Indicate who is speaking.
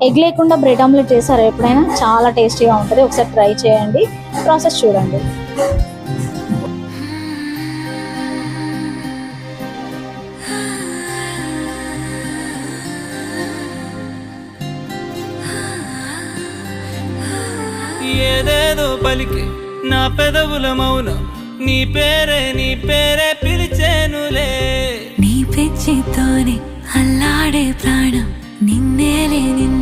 Speaker 1: Egg లేకుండా bread omelette చేశారు ఎప్పుడైనా? చాలా టేస్టీగా ఉంటుంది, ఒకసారి ట్రై చేయండి, ప్రాసెస్ చూడండి.
Speaker 2: ఏదేదో పలికి నా పెదవుల మౌనం, నీ పేరే పిలిచేనులే.
Speaker 3: నీ పిచ్చితోనే అల్లాడే ప్రాణం, నిన్నేలే నిన్నే